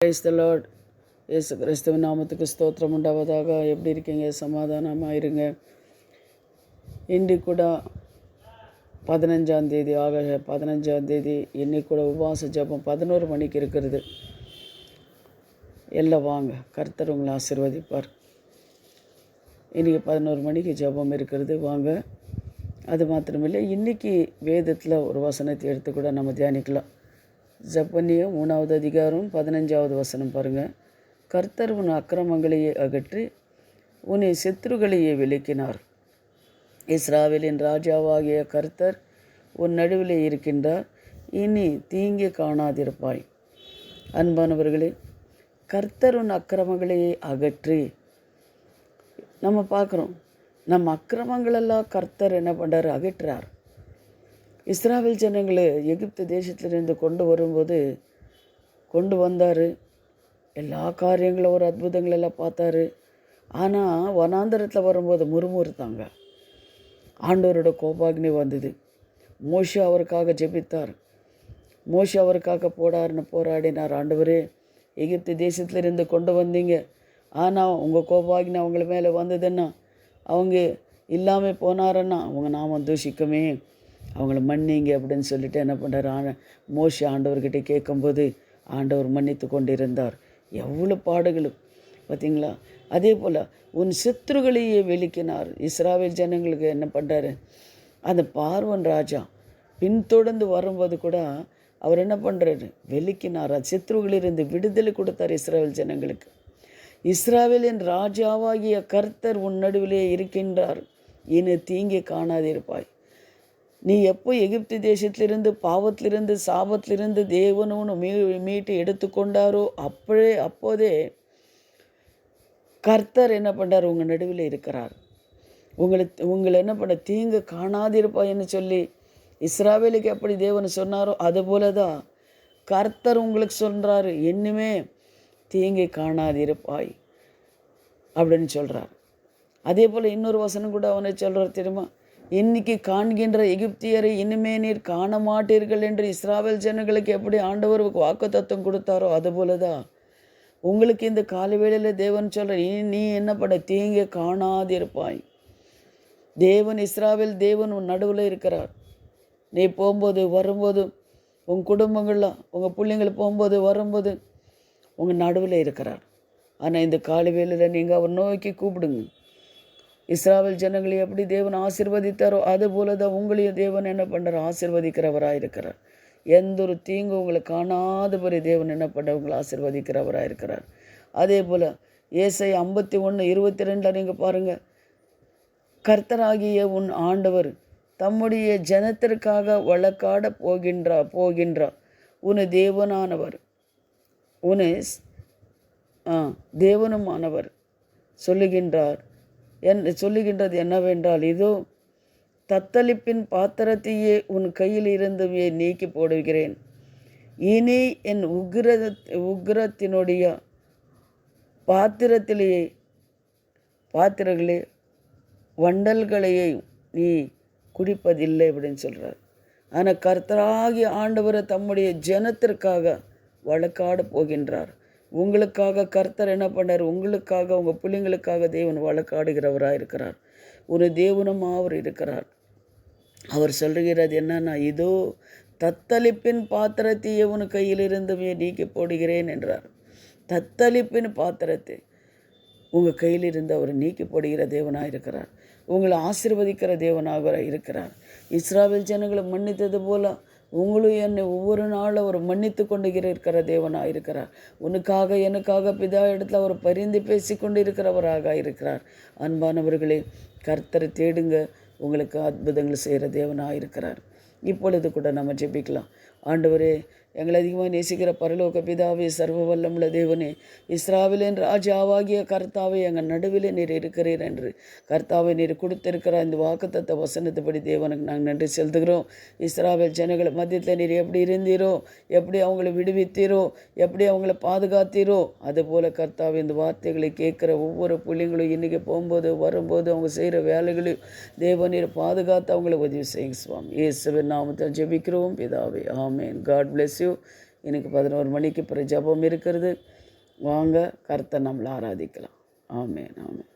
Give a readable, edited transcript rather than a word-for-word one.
Praise the Lord. இயேசு கிறிஸ்துவின் நாமத்துக்கு ஸ்தோத்திரம் உண்டாவதாக. எப்படி இருக்கீங்க? சமாதானமாக இருங்க. இன்று கூட 15ஆம் தேதி இன்னைக்கு கூட உபவாச ஜபம் 11 மணிக்கு இருக்கிறது. எல்லாம் வாங்க, கர்த்தர் உங்களை ஆசீர்வதிப்பார். இன்றைக்கி 11 மணிக்கு ஜபம் இருக்கிறது, வாங்க. அது மாத்திரமில்லை, இன்றைக்கி வேதத்தில் ஒரு வசனத்தை எடுத்து கூட நம்ம தியானிக்கலாம். ஜப்பனியா 3வது அதிகாரம் 15வது வசனம் பாருங்கள். கர்த்தர் உன் அக்கிரமங்களையே அகற்றி உன்னை சத்துருகளையே விலக்கினார். இஸ்ராவேலின் ராஜாவாகிய கர்த்தர் உன் நடுவிலே இருக்கின்றார், இனி தீங்கி காணாதிருப்பாய். அன்பானவர்களே, கர்த்தர் உன் அக்கிரமங்களையே அகற்றி, நம்ம பார்க்குறோம், நம்ம அக்கிரமங்களெல்லாம் கர்த்தர் என்ன பண்ணுறார்? அகற்றார். இஸ்ராவேல் ஜனங்களை எகிப்து தேசத்திலிருந்து கொண்டு வந்தார். எல்லா காரியங்களும் ஒரு அற்புதங்களெல்லாம் பார்த்தாரு. ஆனால் வனாந்தரத்தில் வரும்போது முறுமுறுத்தாங்க. ஆண்டவரோட கோபாக்னி வந்தது. மோசே அவருக்காக ஜெபித்தார். மோசே அவருக்காக போராடினார். ஆண்டவரே, எகிப்து தேசத்திலிருந்து கொண்டு வந்தீங்க, ஆனால் உங்கள் கோபாக்னி அவங்கள மேலே வந்ததுன்னா, அவங்க இல்லாமல் போனாருன்னா அவங்க நாம தூஷிக்குமே, அவங்கள மன்னிங்க அப்படின்னு சொல்லிட்டு என்ன பண்ணுறாரு? மோசே ஆண்டவர்கிட்ட கேட்கும்போது ஆண்டவர் மன்னித்து கொண்டிருந்தார். எவ்வளோ பாடுகளும் பார்த்திங்களா? அதே போல் உன் சத்துருகளையே விலக்கினார். இஸ்ராவேல் ஜனங்களுக்கு என்ன பண்ணுறாரு? அந்த பார்வன் ராஜா பின்தொடர்ந்து வரும்போது கூட அவர் என்ன பண்ணுறாரு? விலக்கினார். சத்துருகளிலிருந்து விடுதலை கொடுத்தார் இஸ்ராவேல் ஜனங்களுக்கு. இஸ்ராவேலின் ராஜாவாகிய கர்த்தர் உன் நடுவிலே இருக்கின்றார், இனி தீங்கி காணாதிருப்பாய். நீ எப்போ எகிப்து தேசத்திலிருந்து, பாவத்திலிருந்து, சாபத்திலிருந்து தேவனு மீட்டு எடுத்துக்கொண்டாரோ அப்போதே கர்த்தர் என்ன பண்ணுறார்? உங்கள் நடுவில் இருக்கிறார். உங்களை என்ன பண்ண தீங்கு காணாதிருப்பாய்ன்னு சொல்லி இஸ்ராவேலுக்கு எப்படி தேவன் சொன்னாரோ அதுபோல தான் கர்த்தர் உங்களுக்கு சொல்கிறாரு, இன்னுமே தீங்கி காணாதிருப்பாய் அப்படின்னு சொல்கிறார். அதே போல் இன்னொரு வசனம் கூட அவனை சொல்கிறார் தெரியுமா? இன்னைக்கு காண்கின்ற எகிப்தியரை இனிமே நீர் காண மாட்டீர்கள் என்று இஸ்ராவேல் ஜனங்களுக்கு எப்படி ஆண்டவருக்கு வாக்குத்தத்தம் கொடுத்தாரோ அதுபோல தான் உங்களுக்கு இந்த காலவேளையில் தேவன் சொல்கிற, நீ என்ன பண்ண தீங்க காணாதிருப்பாய். தேவன், இஸ்ராவேல் தேவன் உன் நடுவில் இருக்கிறார். நீ போகும்போது வரும்போது, உங்கள் குடும்பங்களில் உங்கள் பிள்ளைங்கள் போகும்போது வரும்போது உங்கள் நடுவில் இருக்கிறார். ஆனால் இந்த காலவேளையில் நீங்கள் அவர் நோக்கி கூப்பிடுங்க. இஸ்ராவேல் ஜனங்களை எப்படி தேவன் ஆசீர்வதித்தாரோ அதுபோல தான் உங்களையும் தேவன் என்ன பண்ணுறார்? ஆசீர்வதிக்கிறவராக இருக்கிறார். எந்த ஒரு தீங்கு உங்களை காணாதபடி தேவன் என்ன பண்ண உங்களை ஆசீர்வதிக்கிறவராக இருக்கிறார். அதே போல் ஏசாயா 51:22 நீங்கள் பாருங்கள். கர்த்தராகிய உன் ஆண்டவர் தம்முடைய ஜனத்திற்காக வழக்காட போகின்றார். உன் தேவனானவர், உன் தேவனுமானவர் சொல்லுகின்றது என்னவென்றால், இதோ தத்தளிப்பின் பாத்திரத்தையே உன் கையில் இருந்துமே நீக்கி போடுகிறேன். இனி என் உக்கிரத்தினுடைய பாத்திரங்களே வண்டல்களையே நீ குடிப்பதில்லை அப்படின்னு சொல்கிறார். ஆனால் கர்த்தராகிய ஆண்டவரை தம்முடைய ஜனத்திற்காக வழக்காட போகின்றார். உங்களுக்காக கர்த்தர் என்ன பண்ணார்? உங்களுக்காக, உங்கள் பிள்ளைங்களுக்காக தேவன் வழக்காடுகிறவராக இருக்கிறார். ஒரு தேவனும் அவர் இருக்கிறார். அவர் சொல்லுகிறது என்னன்னா, இதோ தத்தளிப்பின் பாத்திரத்தையே உன் கையிலிருந்துமே நீக்கி போடுகிறேன் என்றார். தத்தளிப்பின் பாத்திரத்தை உங்கள் கையிலிருந்து அவர் நீக்கி போடுகிற தேவனாக இருக்கிறார். உங்களை ஆசீர்வதிக்கிற தேவனாக இருக்கிறார். இஸ்ராவேல் ஜனங்களை மன்னித்தது போல உங்களும் என்னை ஒவ்வொரு நாளும் அவர் மன்னித்து கொண்டு இருக்கிற தேவனாக இருக்கிறார். உனக்காக எனக்காக பிதா இடத்துல அவர் பரிந்து பேசி கொண்டு இருக்கிறவராக இருக்கிறார். அன்பானவர்களே, கர்த்தரை தேடுங்க, உங்களுக்கு அற்புதங்கள் செய்கிற தேவனாக இருக்கிறார். இப்பொழுது கூட நம்ம ஜெபிக்கலாம். ஆண்டவரே, எங்களை அதிகமாக நேசிக்கிற பரலோக பிதாவே, சர்வ வல்லமுள்ள தேவனே, இஸ்ராவேலின் ராஜாவாகிய கர்த்தாவே, எங்கள் நடுவில் நீர் இருக்கிறீர் என்று கர்த்தாவை நீர் கொடுத்திருக்கிற இந்த வாக்குத்தத்த வசனத்துப்படி தேவனுக்கு நாங்கள் நன்றி செலுத்துகிறோம். இஸ்ராவேல் ஜனங்களை மத்தியத்தில் நீர் எப்படி இருந்தீரோ, எப்படி அவங்களை விடுவித்தீரோ, எப்படி அவங்கள பாதுகாத்தீரோ, அதுபோல் கர்த்தாவே இந்த வார்த்தைகளை கேட்குற ஒவ்வொரு பிள்ளைங்களும் இன்றைக்கி போகும்போது வரும்போது அவங்க செய்கிற வேலைகளையும் தேவன் நீர் பாதுகாத்து அவங்கள உதவி செய்யுங்க சுவாமி. இயேசுவின் நாமத்தில் ஜெபிக்கிறோம் பிதாவே, ஆமேன். God bless you. எனக்கு 11 மணிக்கு பிறகு ஜெபம் இருக்கிறது. வாங்க, கர்த்தர் நம்மளை ஆராதிக்கலாம். ஆமென், ஆமென்.